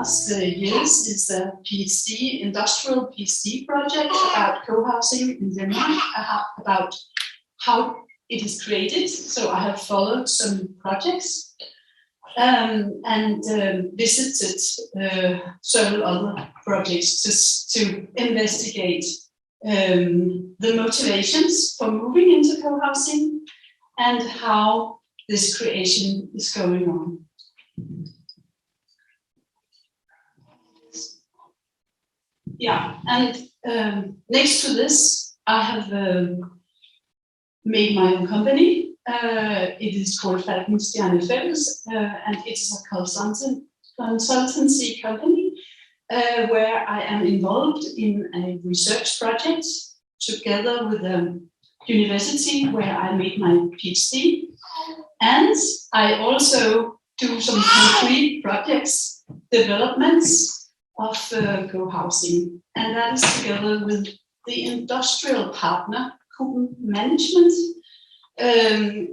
last years is a PhD, industrial PhD project about co-housing in Denmark, about how it is created. So I have followed some projects and visited several other projects just to investigate the motivations for moving into co-housing and how this creation is going on. Yeah, and next to this, I have made my own company. It is called Falkenstjerne Beck, and it's a consultancy company where I am involved in a research project together with a university where I made my PhD. And I also do some concrete projects, developments of co-housing. And that is together with the industrial partner, Kärnekull Management, and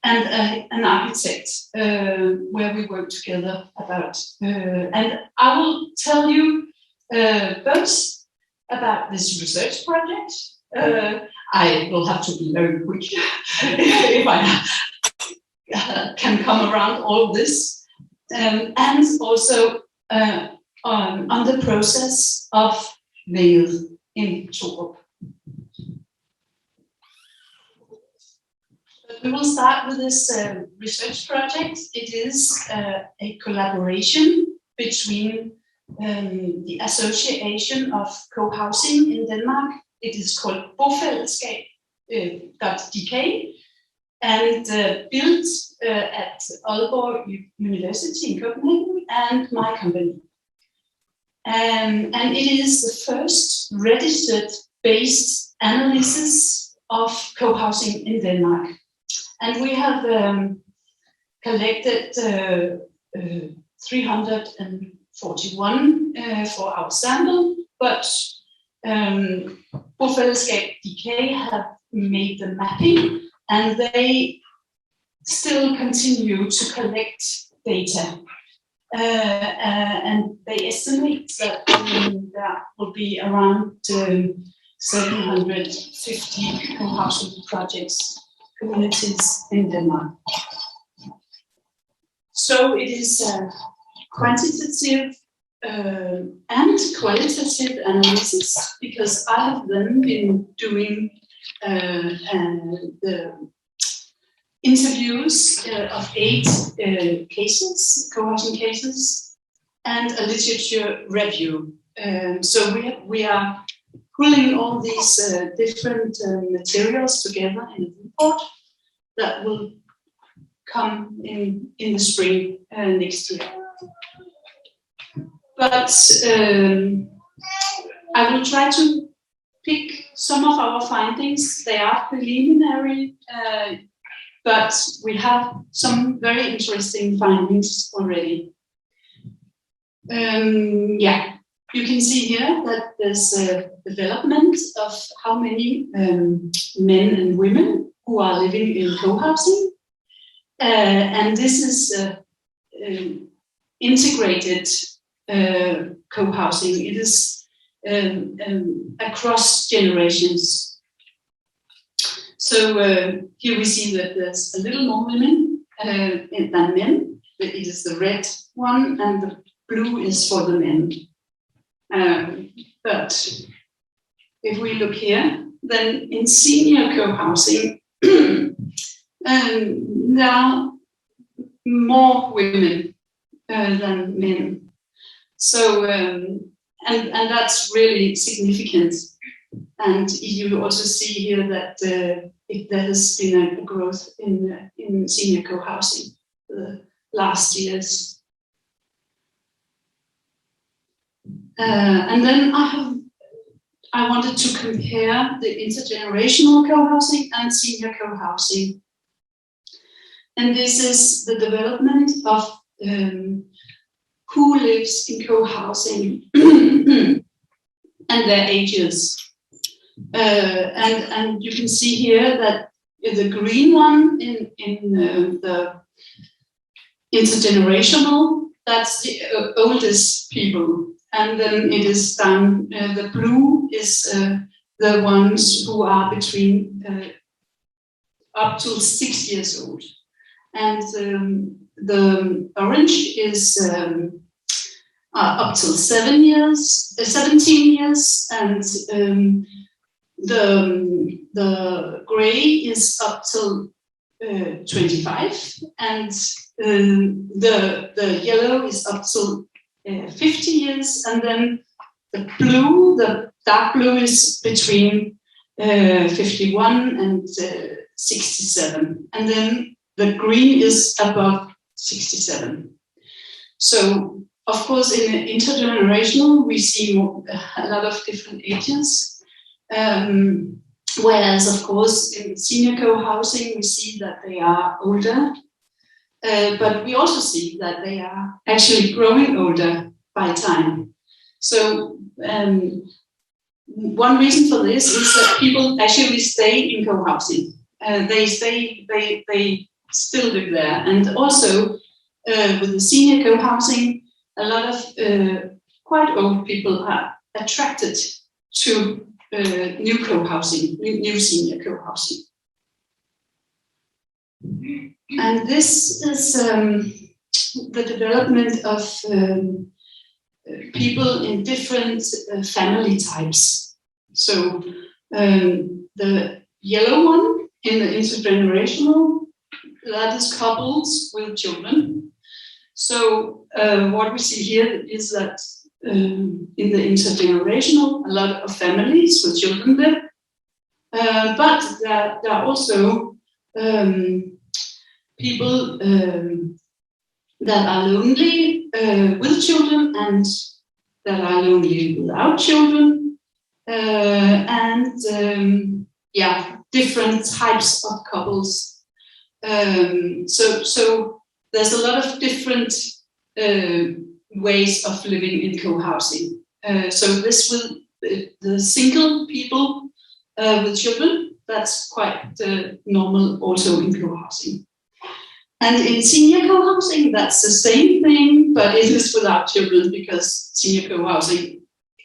an architect, where we work together about. And I will tell you both about this research project. I will have to be very quick if I can come around all this, and also on the process of Vænget in Torup. We will start with this research project. It is a collaboration between the Association of Co-housing in Denmark. It is called bofællesskab.dk and built at Aalborg University in Copenhagen and my company. And it is the first registered based analysis of co-housing in Denmark. And we have collected 341 for our sample, but bofællesskab.dk have made the mapping and they still continue to collect data. And they estimate that there will be around 750 co-housing projects, communities in Denmark. So it is a quantitative and qualitative analysis, because I have then been doing the interviews of 8 cases, co-housing cases, and a literature review. So we are pulling all these different materials together in a report that will come in the spring next year. But I will try to pick some of our findings. They are preliminary, but we have some very interesting findings already. Yeah, you can see here that there's a development of how many men and women who are living in co-housing. And this is integrated co-housing. It is across generations. So here we see that there's a little more women than men. It is the red one, and the blue is for the men. But if we look here, then in senior co-housing, there are more women than men. So, and that's really significant. And you also see here that there has been a growth in senior co-housing the last years. And then I wanted to compare the intergenerational co-housing and senior co-housing. And this is the development of who lives in co-housing and their ages. And you can see here that the green one in the intergenerational that's the oldest people. And then it is down, the blue is the ones who are between up to 6 years old. And the orange is up till 17 years, and the gray is up till 25, and the yellow is up till 50 years, and then the blue, the dark blue, is between 51 and 67, and then the green is above 67. So, of course, in the intergenerational, we see a lot of different ages. Whereas, of course, in senior co-housing, we see that they are older. But we also see that they are actually growing older by time. So one reason for this is that people actually stay in co-housing. They still live there. And also with the senior co-housing, a lot of quite old people are attracted to new co-housing, new senior co-housing. And this is the development of people in different family types. So the yellow one in the intergenerational, that is couples with children. So what we see here is that in the intergenerational, a lot of families with children live, but there are also people that are lonely with children and that are lonely without children, and different types of couples. So there's a lot of different ways of living in co-housing. So this will the single people with children, that's quite normal also in co-housing. And in senior co-housing, that's the same thing, but it is without children because senior co-housing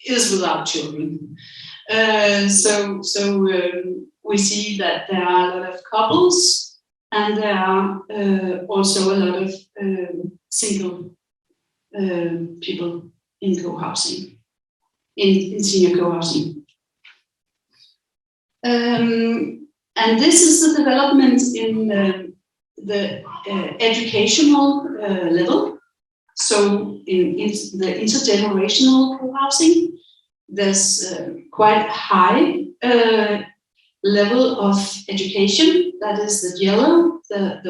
is without children. So we see that there are a lot of couples, and there are also a lot of single people in co-housing, in senior co-housing. And this is the development in the educational level. So in the intergenerational co-housing, there's quite high level of education. That is the yellow, at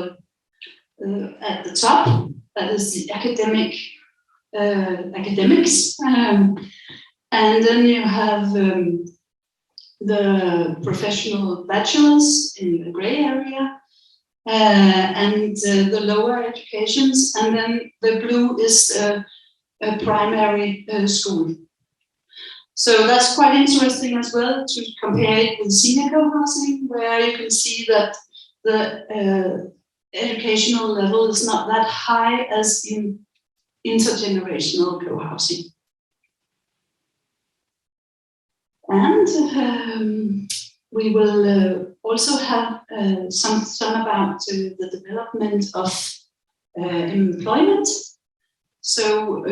the top. That is the academics, and then you have the professional bachelors in the gray area, and the lower educations, and then the blue is a primary school. So that's quite interesting as well to compare it with senior co-housing, where you can see that the educational level is not that high as in intergenerational co-housing. And we will also have some about the development of employment. So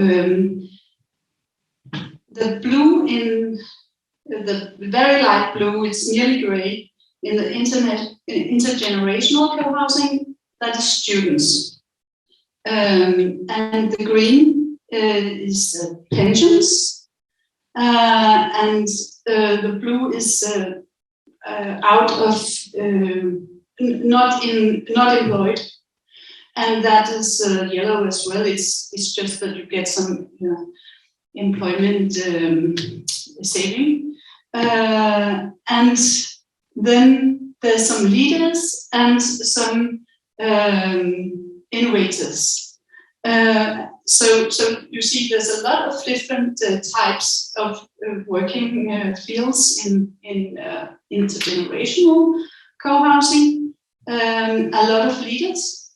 the blue in the very light blue, it's nearly gray, in the intergenerational co-housing, that is students. And the green is pensions, and the blue is out of not employed, and that is yellow as well. It's just that you get some employment saving, and then there's some leaders and some innovators. So you see there's a lot of different types of working fields in intergenerational co-housing. A lot of leaders.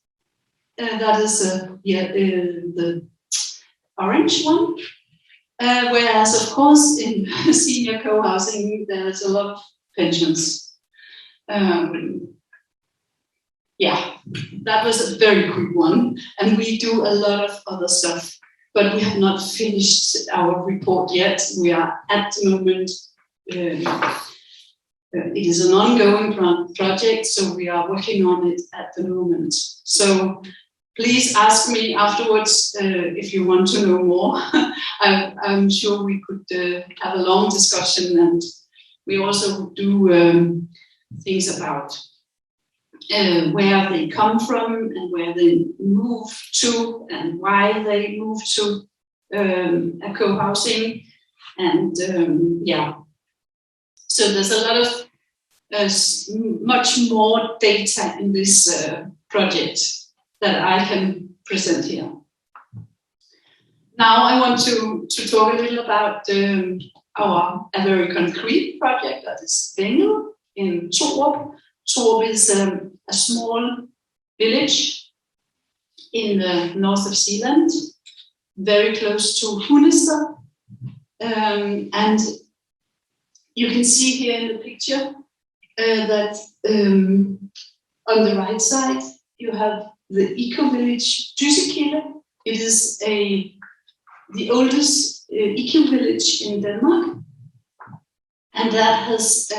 That is the orange one. Whereas, of course, in senior co-housing, there's a lot of pensions. Yeah, that was a very quick one. And we do a lot of other stuff, but we have not finished our report yet. We are at the moment, it is an ongoing project, so we are working on it at the moment. So please ask me afterwards if you want to know more. I'm sure we could have a long discussion, and we also do things about where they come from and where they move to and why they move to a co-housing. And yeah, so there's a lot of much more data in this project that I can present here. Now I want to talk a little about a very concrete project that is Vænget in Torup. Torup is a small village in the north of Zealand, very close to Hundested. And you can see here in the picture that on the right side you have the eco-village Kärnekull. It is the oldest eco-village in Denmark, and that has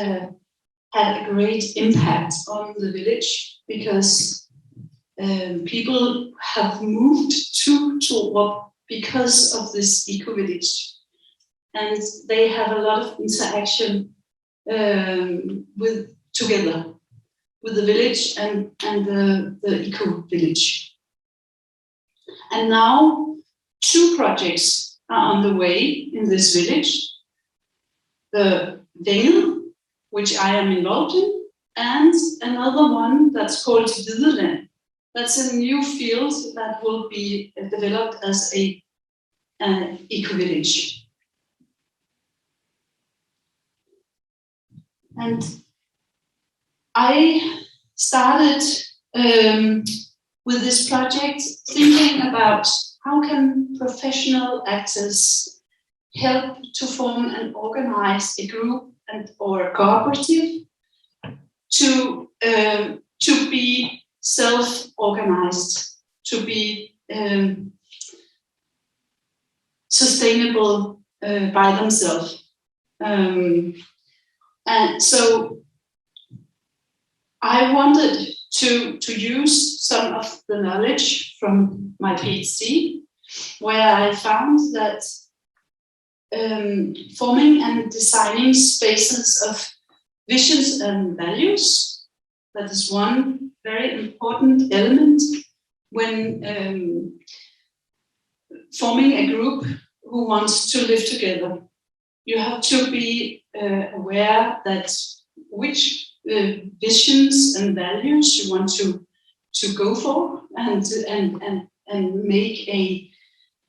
had a great impact on the village because people have moved to Torup because of this eco-village, and they have a lot of interaction together with the village and the eco-village. And now 2 projects are on the way in this village. The Vænget, which I am involved in, and another one that's called mellan. That's a new field that will be developed as an eco-village. And I started with this project thinking about how can professional actors help to form and organize a group or a cooperative to be self-organized, to be sustainable by themselves. And so I wanted to use some of the knowledge from my PhD, where I found that forming and designing spaces of visions and values, that is one very important element when forming a group who wants to live together. You have to be aware that which visions and values you want to go for, and make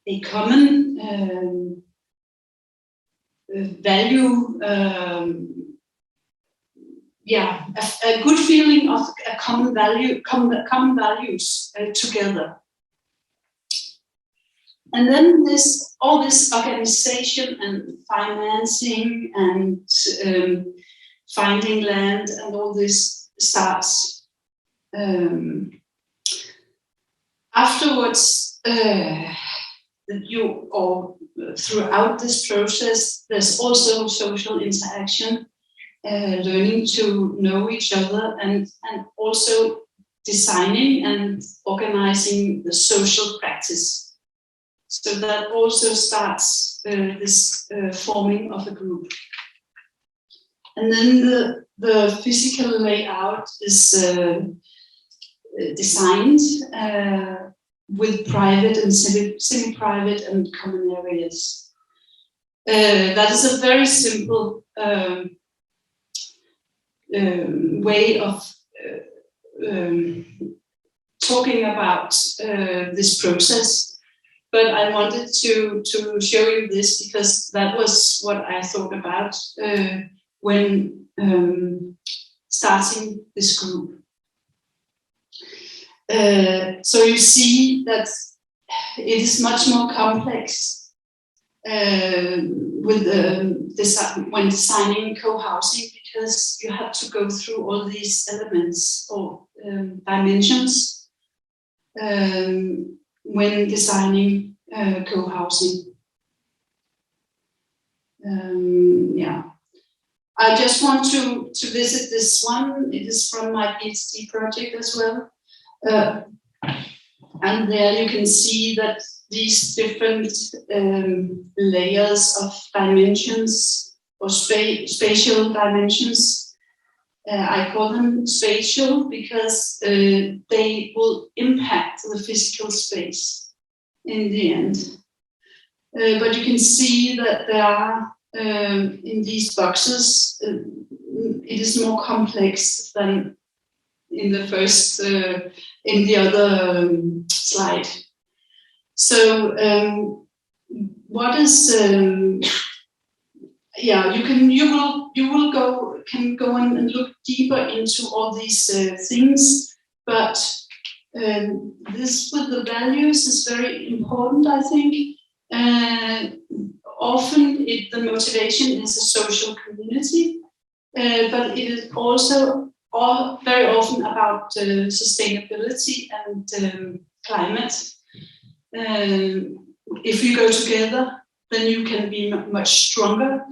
a common value, a good feeling of a common value, common values together. And then all this organization and financing and finding land and all this starts. Afterwards, throughout this process, there's also social interaction, learning to know each other, and also designing and organizing the social practice. So that also starts this forming of a group. And then the physical layout is designed with private and semi-private and common areas. That is a very simple way of talking about this process. But I wanted to show you this because that was what I thought about when starting this group. So you see that it is much more complex with when designing co-housing, because you have to go through all these elements or dimensions when designing co-housing. Yeah, I just want to visit this one. It is from my PhD project as well. And there you can see that these different layers of dimensions or spatial dimensions, I call them spatial because they will impact the physical space in the end. But you can see that there are in these boxes, it is more complex than in the first, in the other slide. So what is, yeah, you will go and look deeper into all these things, but this with the values is very important, I think. Often the motivation is a social community, but it is also very often about sustainability and climate. If you go together, then you can be much stronger.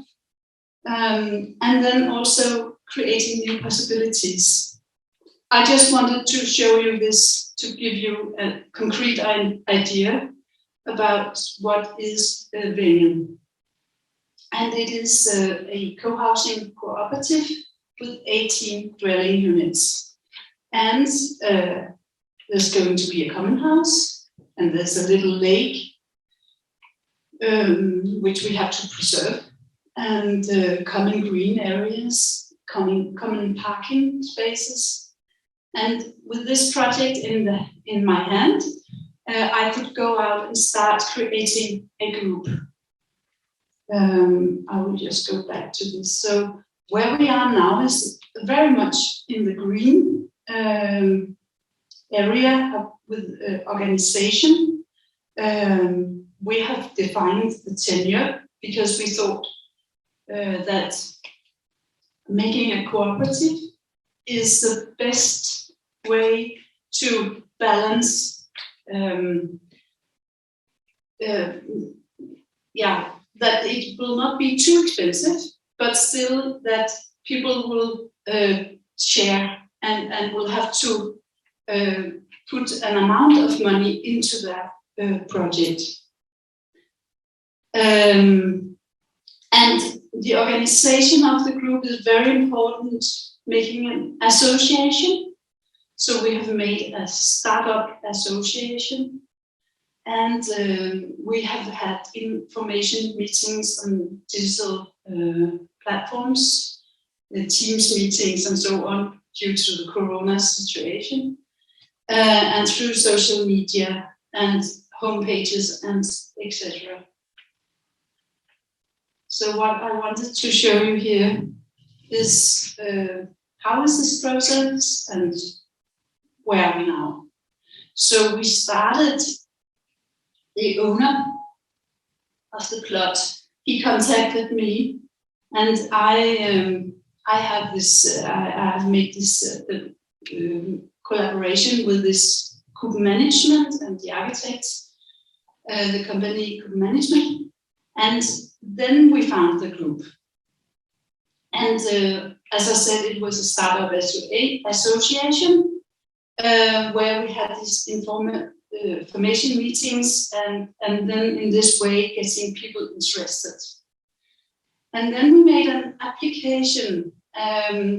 And then also creating new possibilities. I just wanted to show you this to give you a concrete idea about what is Vænget. And it is a co-housing cooperative with 18 dwelling units. And there's going to be a common house, and there's a little lake, which we have to preserve, and common green areas, common parking spaces. And with this project in my hand, I could go out and start creating a group. I will just go back to this. So where we are now is very much in the green area with organization. We have defined the tenure because we thought that making a cooperative is the best way to balance that it will not be too expensive, but still that people will share and will have to put an amount of money into that project. And the organization of the group is very important, making an association. So we have made a startup association, and we have had information meetings on digital platforms, Teams meetings and so on due to the Corona situation, and through social media and homepages and etc. So what I wanted to show you here is how is this process and where are we now? So we started, the owner of the plot, he contacted me, and I have this, I have made this collaboration with this Coop Management and the architects, the company Coop Management, and then we found the group. And as I said, it was a startup association where we had these information meetings and then in this way getting people interested. And then we made an application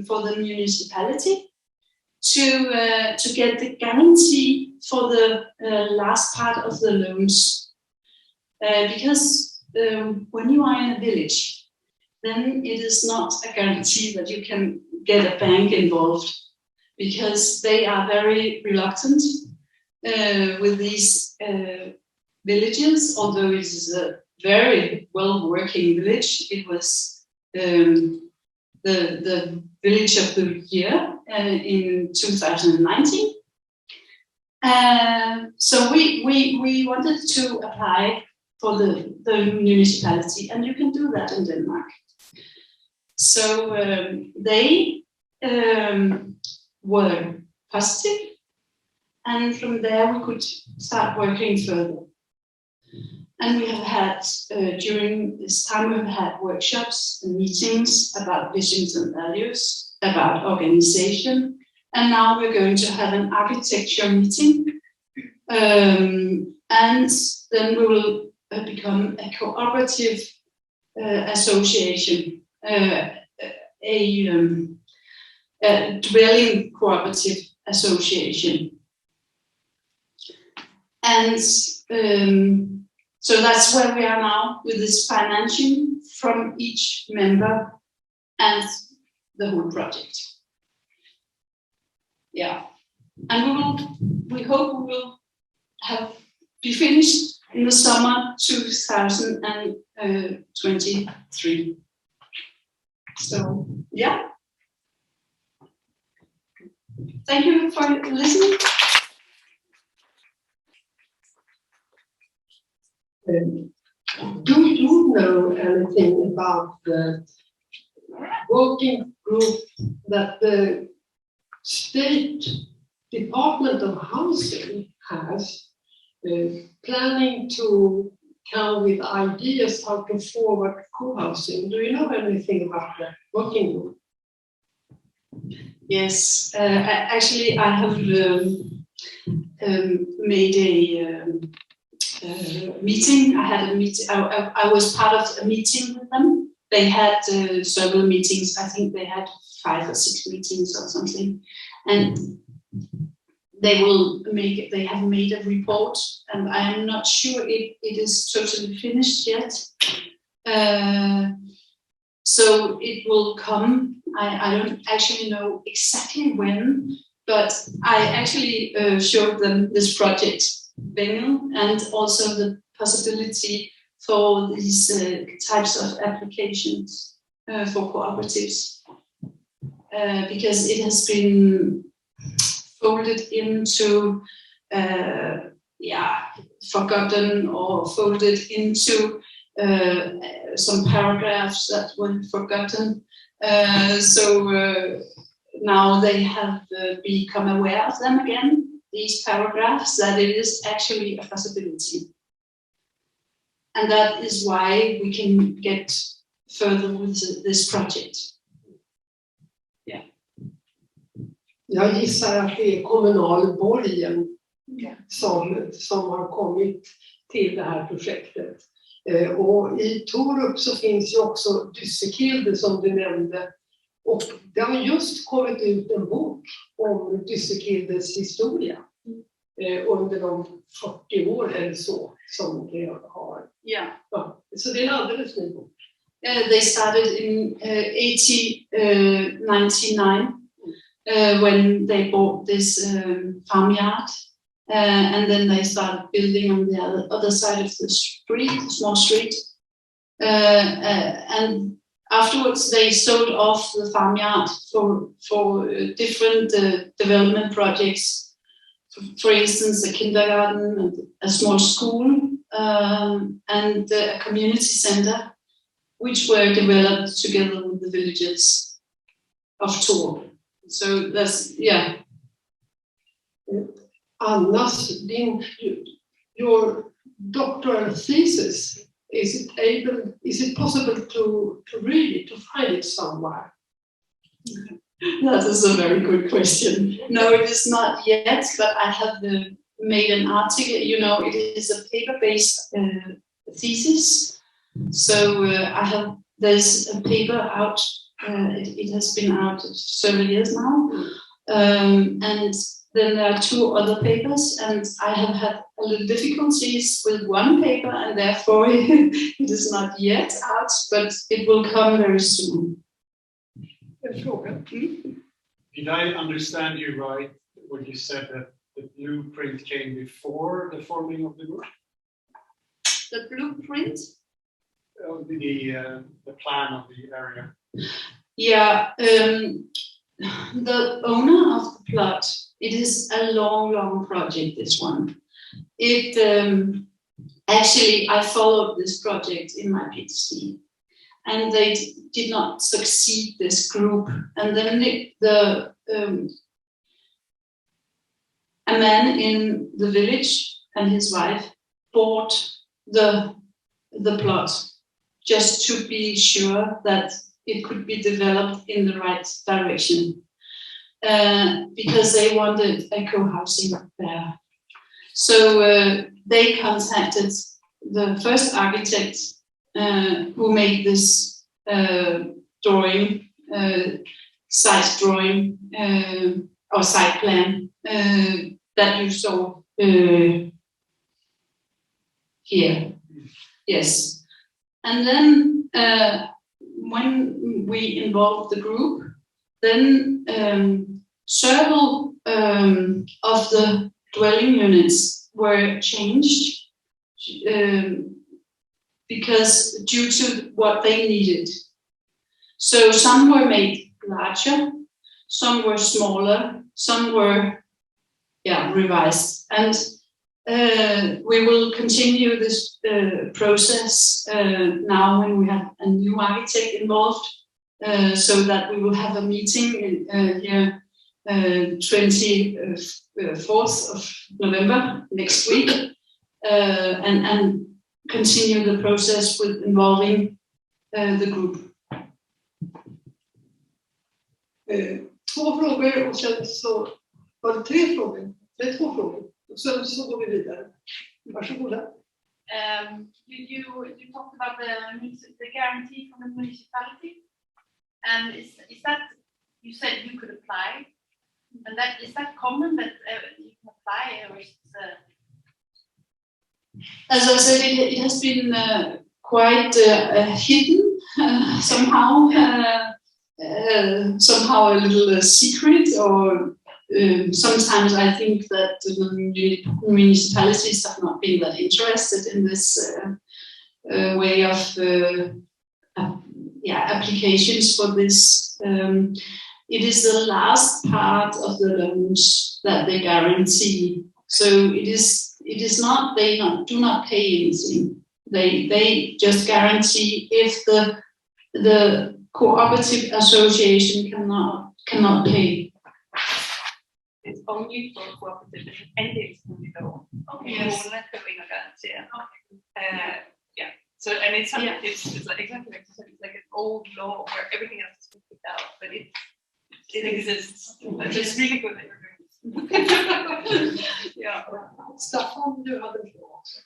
for the municipality to get the guarantee for the last part of the loans. Because when you are in a village, then it is not a guarantee that you can get a bank involved, because they are very reluctant with these villages, although it is a very well-working village. It was the village of the year in 2019. So we wanted to apply for the municipality, and you can do that in Denmark. So they were positive, and from there we could start working further. And we have had, during this time, we've had workshops and meetings about visions and values, about organization, and now we're going to have an architecture meeting. And then we will become a cooperative association, a dwelling cooperative association. And so that's where we are now, with this financing from each member and the whole project. Yeah, and we hope we will be finished in the summer 2023. So yeah, thank you for listening. Do you know anything about the working group that the State Department of Housing has, planning to come with ideas how to forward co-housing? Do you know anything about the working group? Yes, actually I have made a meeting. I had a meeting. I was part of a meeting with them. They had several meetings. I think they had 5 or 6 meetings or something, and they have made a report, and I am not sure it is totally finished yet. So it will come. I don't actually know exactly when, but I actually showed them this project, Vænget, and also the possibility for these types of applications for cooperatives, because it has been folded into forgotten, or folded into some paragraphs that were forgotten. So now they have become aware of them again, these paragraphs, that it is actually a possibility. And that is why we can get further with this project. Yeah. Jag gissar att det är kommunalborgen som har kommit till det här projektet. Och i Torup så finns ju också Dysekilde som du nämnde. Och det har just kommit ut en bok om Dysekildes historia under de 40 år eller så som det har. Yeah. Ja, så det är en alldeles ny bok. They started in 1899 when they bought this farmyard. And then they started building on the other side of the street, small street. And afterwards they sold off the farmyard for different development projects. For instance, a kindergarten, and a small school, and a community center, which were developed together with the villages of Torup. So that's, yeah. Anna's, your doctoral thesis, is it possible to read it, to find it somewhere? That is a very good question. No, it is not yet, but I have made an article. You know, it is a paper-based thesis. So there's a paper out. It has been out several years now, and then there are 2 other papers, and I have had a little difficulties with one paper, and therefore it is not yet out, but it will come very soon. Did I understand you right when you said that the blueprint came before the forming of the group? The blueprint? The plan of the area. Yeah. the owner of the plot, it is a long project, this one. It actually, I followed this project in my PhD, and they did not succeed, this group. And then a man in the village and his wife bought the plot just to be sure that it could be developed in the right direction, because they wanted a co-housing there. So they contacted the first architect who made this drawing, site drawing or site plan that you saw here. Yes. And then when we involved the group, then several of the dwelling units were changed because due to what they needed. So some were made larger, some were smaller, some were revised. And we will continue this process now when we have a new architect involved, so that we will have a meeting here 24th of November next week, and continue the process with involving the group. Två frågor och sen så var det 3 frågor. Det är 2 frågor. Och sen så går vi vidare. Varsågoda. You talked about the guarantee from the municipality, and is that you said you could apply, and is that common that you can apply, or is it, as I said, it has been quite hidden somehow, somehow a little secret, or sometimes I think that the municipalities have not been that interested in this way of applications for this. It is the last part of the loans that they guarantee. So it is not, they do not pay anything. They just guarantee if the cooperative association cannot pay. It's only for cooperative andelsboligloven. Okay. Yes. So and it's like exactly like you said, it's like an old law where everything else is picked out, but it exists. It's really good that you're doing this. Staffan, du hade en fråga också.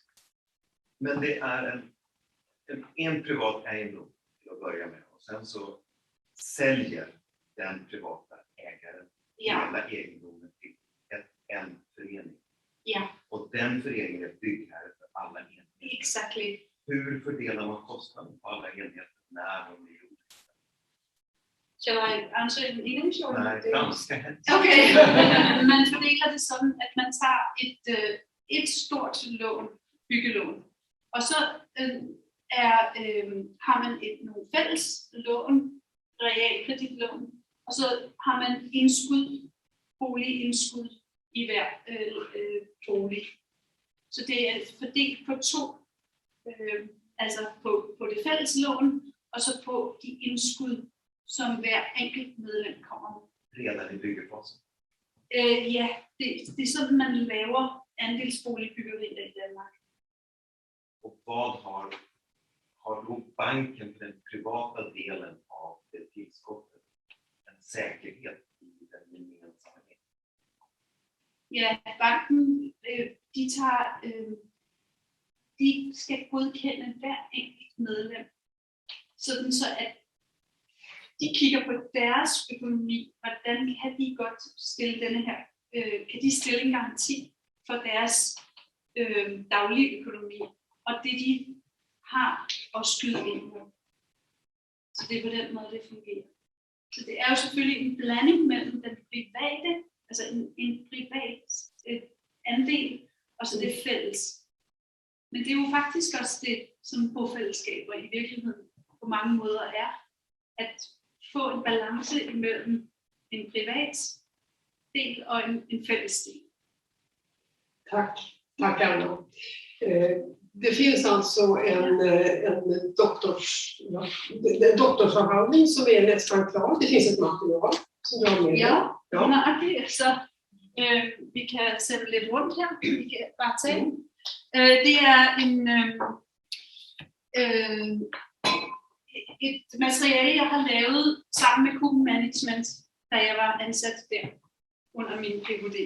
Men det är en privat egendom till att börja med, och sen så säljer den privata ägaren hela egendomen till en förening. Yeah. Och den föreningen är byggherre för alla enheter. Exactly. Hur fördelar man kostnaden på alla enheter när de blir gjorda? Shall I answer in English or? Nej, franska. Okay. Man fordeler det sådan, at man tager et stort lån, byggelån, og så har man nogle fælles lån, realkreditlån, og så har man boligindskud i hver bolig. Så det er fordelt på 2, altså på det fælles lån, og så på de indskud, som hver enkelt medlem kommer med. Redan i byggefasen? Ja, det er sådan, man laver andelsboligbyggerier i Danmark. Och vad har då banken för den privata delen av det tillskottet en säkerhet i den gemensamma delen? Ja, banken, de skal godkende hver enkelt medlem, sådan så at de kigger på deres økonomi, hvordan kan de godt stille denne her, kan de stille en garanti for deres daglige økonomi, og det de har at skyde ind med. Så det er på den måde, det fungerer. Så det er jo selvfølgelig en blanding mellem den private, altså en privat andel, og så det fælles. Men det er jo faktisk også det, som bofællesskaber i virkeligheden på mange måder er, at få en balance imellem en privat del og en fælles del. Tack Anna. Det finns alltså en doktorsavhandling som är nästan klar. Det finns ett material som du har med dig. Ja. Nøjagtigt. Så vi kan sætte lidt rundt her. Vi kan bare tage den. Det er et materiale, jeg har lavet sammen med Cohousing Management, da jeg var ansat der under min PhD.